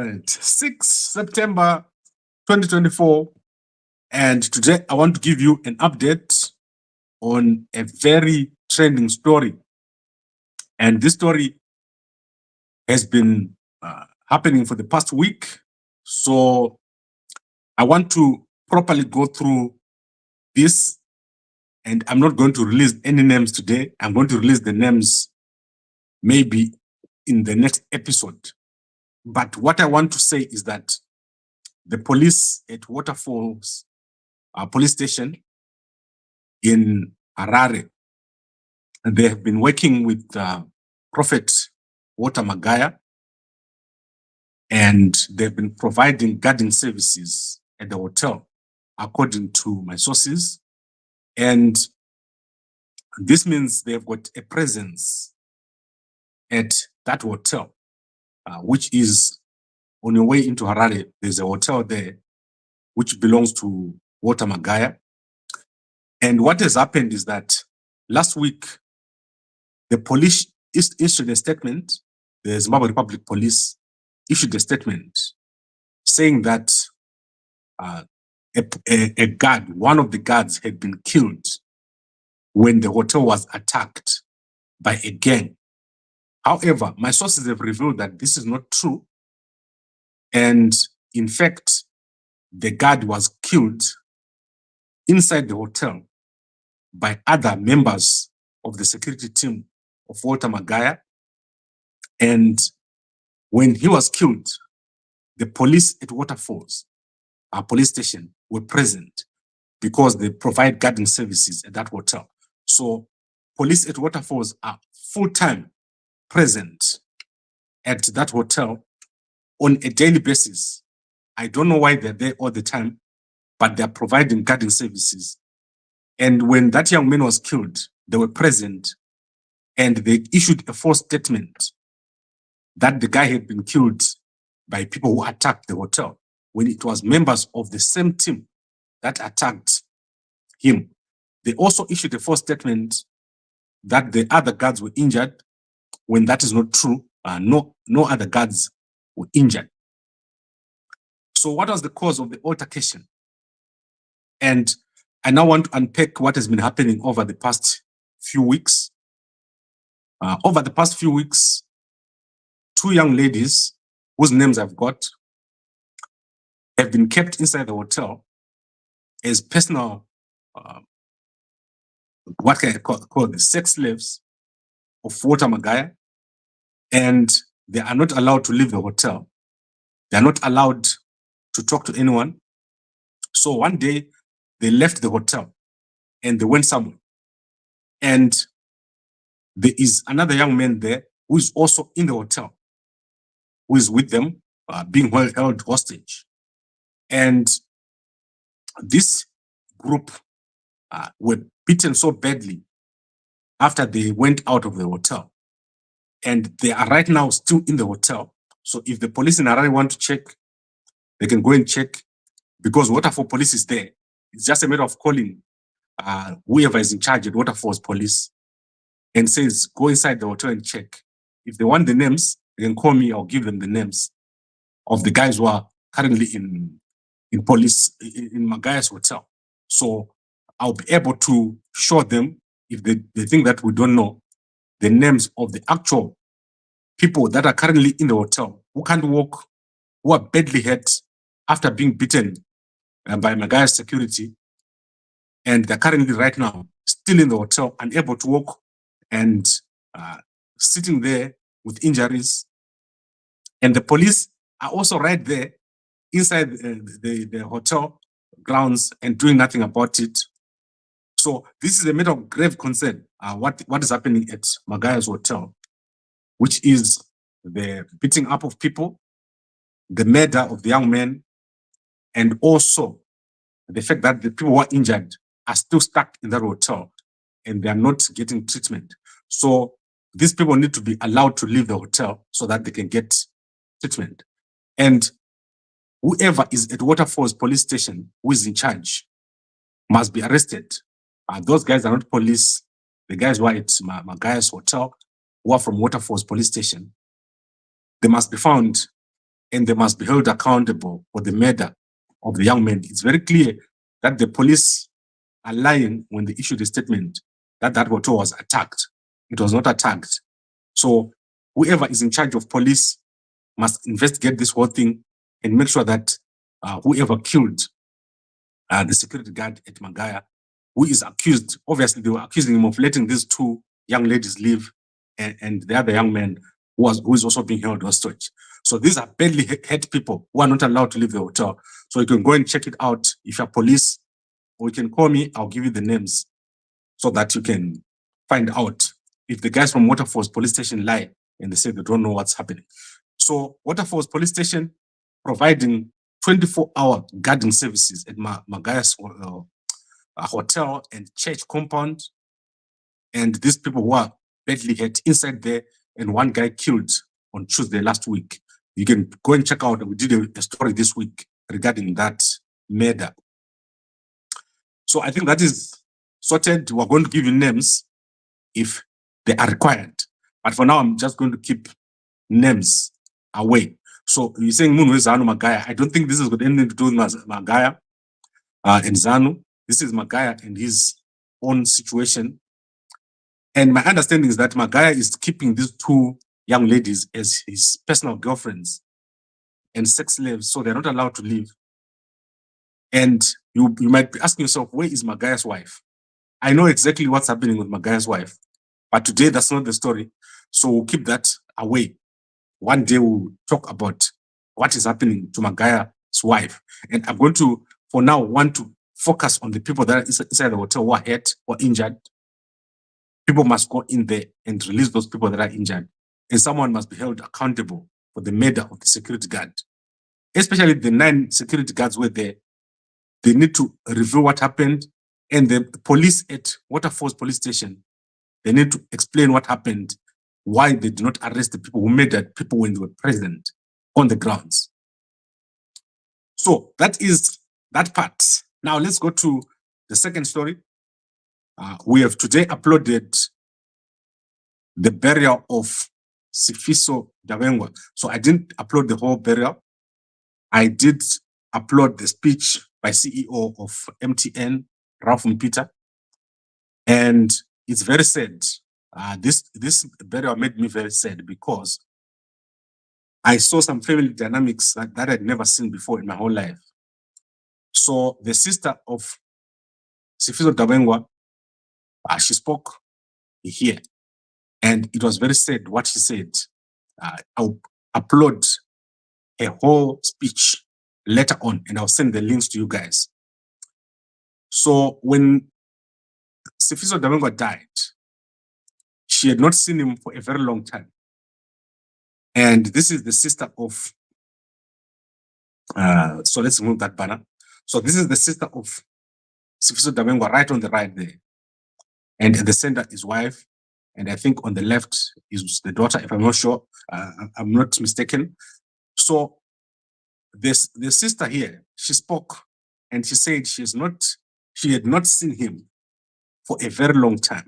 right, 6 September 2024. And today I want to give you an update on a very trending story. And this story has been happening for the past week. So I want to properly go through this. And I'm not going to release any names today. I'm going to release the names maybe in the next episode. But what I want to say is that the police at Waterfalls Police Station in Harare, and they have been working with Prophet Water Magaya, and they've been providing guarding services at the hotel, according to my sources. And this means they've got a presence at that hotel, which is on your way into Harare. There's a hotel there which belongs to Water Magaya. And what has happened is that last week, the police issued a statement. The Zimbabwe Republic Police issued a statement saying that a guard, one of the guards, had been killed when the hotel was attacked by a gang. However, my sources have revealed that this is not true. And in fact, the guard was killed inside the hotel by other members of the security team of Water Magaya. And when he was killed, the police at Waterfalls Police Station were present because they provide guarding services at that hotel. So police at Waterfalls are full-time present at that hotel on a daily basis. I don't know why they're there all the time, but they're providing guarding services. And when that young man was killed, they were present and they issued a false statement that the guy had been killed by people who attacked the hotel, when it was members of the same team that attacked him. They also issued a false statement that the other guards were injured, when that is not true. No other guards were injured. So what was the cause of the altercation? And I now want to unpack what has been happening over the past few weeks. Over the past few weeks, two young ladies whose names I've got have been kept inside the hotel as personal, what can I call the sex slaves of Water Magaya, and they are not allowed to leave the hotel. They are not allowed to talk to anyone. So one day they left the hotel and they went somewhere. And there is another young man there who is also in the hotel, who is with them, being held hostage. And this group were beaten so badly after they went out of the hotel. And they are right now still in the hotel. So if the police in Harare want to check, they can go and check, because Waterfalls Police is there. It's just a matter of calling whoever is in charge at Waterfalls Police and says, go inside the hotel and check. If they want the names, they can call me or give them the names of the guys who are currently in police, in Magaya's hotel. So I'll be able to show them, if they think that we don't know, the names of the actual people that are currently in the hotel, who can't walk, who are badly hurt after being beaten by Magaya's security. And they're currently right now still in the hotel, unable to walk, and sitting there with injuries. And the police are also right there inside the hotel grounds and doing nothing about it. So this is a matter of grave concern, what is happening at Magaya's hotel, which is the beating up of people, the murder of the young man, and also the fact that the people who are injured are still stuck in that hotel and they are not getting treatment. So these people need to be allowed to leave the hotel so that they can get treatment. And whoever is at Waterfalls Police Station who is in charge must be arrested. Those guys are not police. The guys who are at Magaya's hotel, who are from Waterfalls Police Station, they must be found and they must be held accountable for the murder of the young men. It's very clear that the police are lying when they issued a statement that that hotel was attacked. It was not attacked. So whoever is in charge of police must investigate this whole thing and make sure that whoever killed the security guard at Magaya, who is accused, obviously they were accusing him of letting these two young ladies live, and the other young man who is also being held hostage. So these are badly hurt people who are not allowed to leave the hotel. So you can go and check it out if you're police, or you can call me, I'll give you the names so that you can find out if the guys from Waterfalls Police Station lie and they say they don't know what's happening. So Waterfalls Police Station providing 24-hour guarding services at Magaya's hotel and church compound. And these people who are badly hurt inside there, and one guy killed on Tuesday last week. You can go and check out, we did a story this week regarding that murder. So I think that is sorted. We're going to give you names if they are required. But for now, I'm just going to keep names away. So you're saying Munwe Zanu Magaya. I don't think this has got anything to do with Magaya and Zanu. This is Magaya and his own situation. And my understanding is that Magaya is keeping these two young ladies as his personal girlfriends and sex slaves, so they're not allowed to leave. And you might be asking yourself, where is Magaya's wife? I know exactly what's happening with Magaya's wife, but today that's not the story. So we'll keep that away. One day we'll talk about what is happening to Magaya's wife. And I'm going to, for now, want to focus on the people that are inside the hotel who are hurt or injured. People must go in there and release those people that are injured. And someone must be held accountable for the murder of the security guard. Especially the 9 security guards were there. They need to review what happened. And the police at Waterfalls Police Station, they need to explain what happened, why they did not arrest the people who murdered people when they were present on the grounds. So that is that part. Now let's go to the second story. We have today uploaded the burial of Ciso Danga. So I didn't upload the whole burial. I did upload the speech by CEO of MTN, Ralph Peter. And it's very sad. This burial made me very sad because I saw some family dynamics that I'd never seen before in my whole life. So the sister of Ciso Danga, she spoke here, and it was very sad what she said. I'll upload a whole speech later on, and I'll send the links to you guys. So when Ciso Danga died, she had not seen him for a very long time. And this is the sister of, so let's move that banner. So this is the sister of Ciso Danga right on the right there. And at the center is wife. And I think on the left is the daughter, if I'm not sure, I'm not mistaken. So the sister here, she spoke and she said she had not seen him for a very long time.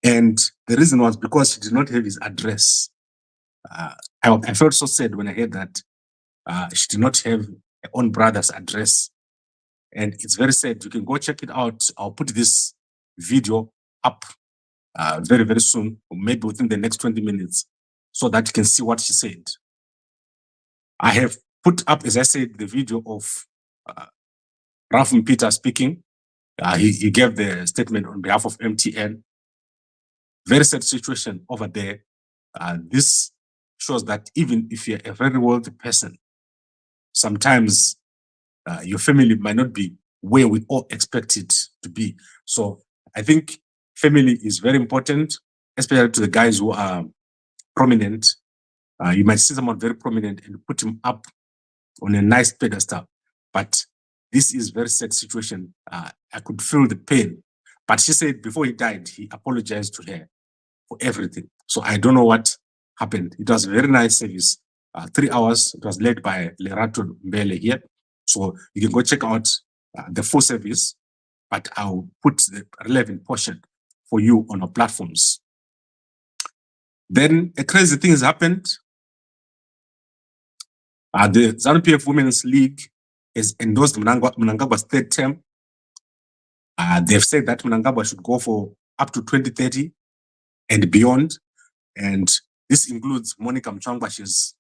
And the reason was because she did not have his address. I felt so sad when I heard that she did not have her own brother's address. And it's very sad. You can go check it out. I'll put this video up very, very soon, or maybe within the next 20 minutes, so that you can see what she said. I have put up, as I said, the video of Ralph Peter speaking. He gave the statement on behalf of MTN. Very sad situation over there. This shows that even if you're a very wealthy person, sometimes your family might not be where we all expect it to be. So I think family is very important, especially to the guys who are prominent. You might see someone very prominent and put him up on a nice pedestal. But this is a very sad situation. I could feel the pain. But she said before he died, he apologized to her for everything. So I don't know what happened. It was a very nice service. 3 hours. It was led by Lerato Mbele here. So you can go check out the full service, but I'll put the relevant portion for you on our platforms. Then a crazy thing has happened. The ZANU-PF Women's League has endorsed Mnangagwa's third term. They've said that Mnangagwa should go for up to 2030 and beyond. And this includes Monica Mchangwa. She's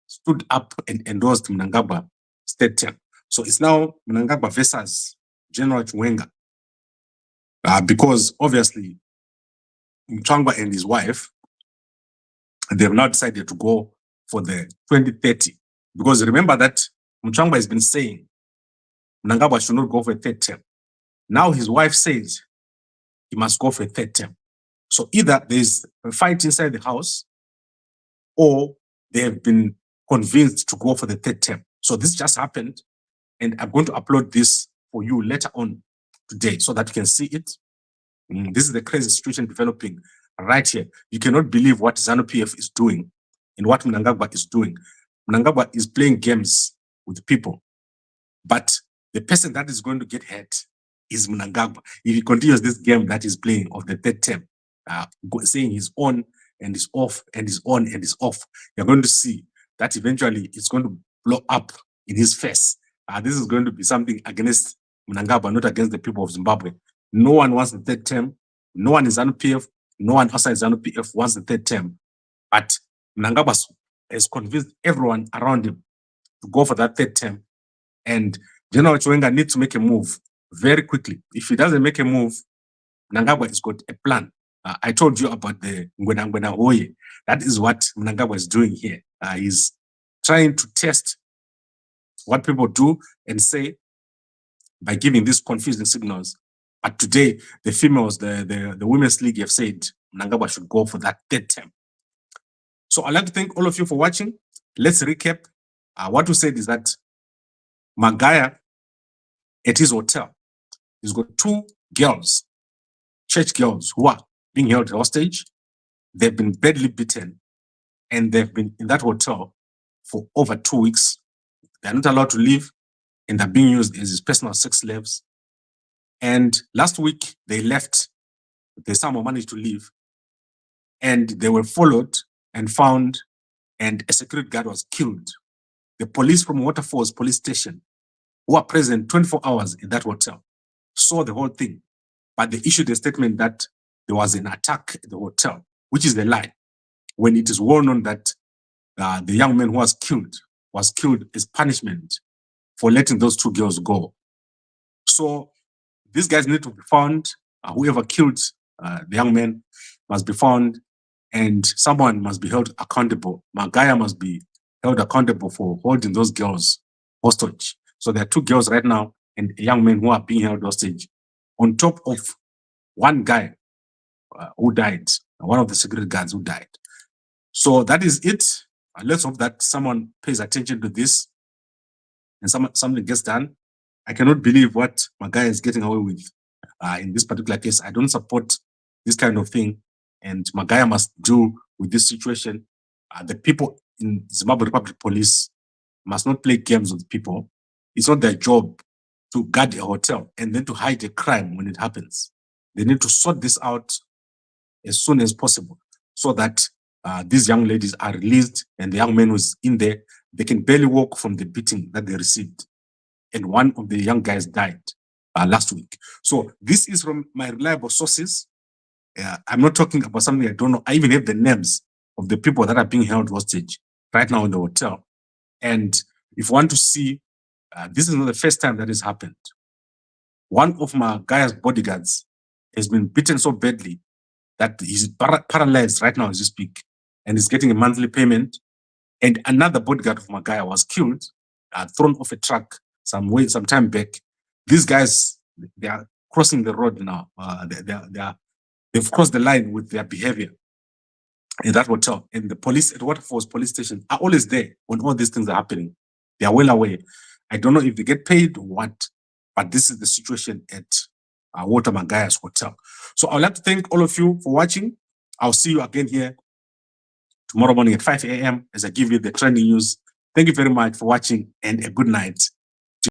stood up and endorsed Mnangagwa's third term. So it's now Mnangagwa versus General Chiwenga. Because obviously Mchangwa and his wife, they've now decided to go for the 2030. Because remember that Mchangwa has been saying Mnangagwa should not go for a third term. Now his wife says he must go for a third term. So either there's a fight inside the house or they have been convinced to go for the third term. So this just happened, and I'm going to upload this for you later on today so that you can see it. This is the crazy situation developing right here. You cannot believe what ZANU-PF is doing and what Mnangagwa is doing. Mnangagwa is playing games with people, but the person that is going to get hurt is Mnangagwa. If he continues this game that he's playing of the third term, saying he's on and he's off and he's on and he's off, you're going to see that eventually it's going to blow up in his face. This is going to be something against Mnangagwa, not against the people of Zimbabwe. No one wants the third term. No one is ZANU-PF. No one outside ZANU-PF wants the third term. But Mnangagwa has convinced everyone around him to go for that third term. And General Chiwenga needs to make a move very quickly. If he doesn't make a move, Mnangagwa has got a plan. I told you about the Ngwena Hoye. That is what Mnangagwa is doing here. He's trying to test what people do and say by giving these confusing signals. But today, the females, the Women's League have said Mnangagwa should go for that third term. So I'd like to thank all of you for watching. Let's recap. What we said is that Magaya, at his hotel, he's got two girls, church girls, who are being held hostage. They've been badly beaten, and they've been in that hotel for over 2 weeks. They're not allowed to leave, and they're being used as his personal sex slaves. And last week, they left. They somehow managed to leave, and they were followed and found, and a security guard was killed. The police from Waterfalls Police Station, who are present 24 hours in that hotel, saw the whole thing, but they issued a statement that there was an attack at the hotel, which is a lie, when it is well known that the young man who was killed as punishment for letting those two girls go. So these guys need to be found. Whoever killed the young man must be found, and someone must be held accountable. Magaya must be held accountable for holding those girls hostage. So there are two girls right now and a young man who are being held hostage, on top of one guy who died, one of the security guards who died. So that is it. Let's hope that someone pays attention to this and something gets done. I cannot believe what Magaya is getting away with in this particular case. I don't support this kind of thing, and Magaya must do with this situation. The people in Zimbabwe Republic Police must not play games with people. It's not their job to guard a hotel and then to hide a crime when it happens. They need to sort this out as soon as possible so that these young ladies are released, and the young man who's in there, they can barely walk from the beating that they received. And one of the young guys died last week. So this is from my reliable sources. I'm not talking about something I don't know. I even have the names of the people that are being held hostage right now in the hotel. And if you want to see, this is not the first time that has happened. One of Magaya's bodyguards has been beaten so badly that he's paralyzed right now as you speak, and he's getting a monthly payment. And another bodyguard of Magaya was killed, thrown off a truck some time back. These guys, they are crossing the road now. They've crossed the line with their behavior in that hotel. And the police at Waterfalls Police Station are always there when all these things are happening. They are well aware. I don't know if they get paid or what, but this is the situation at Walter Magaya's hotel. So I would like to thank all of you for watching. I'll see you again here tomorrow morning at 5 a.m. as I give you the trending news. Thank you very much for watching, and a good night.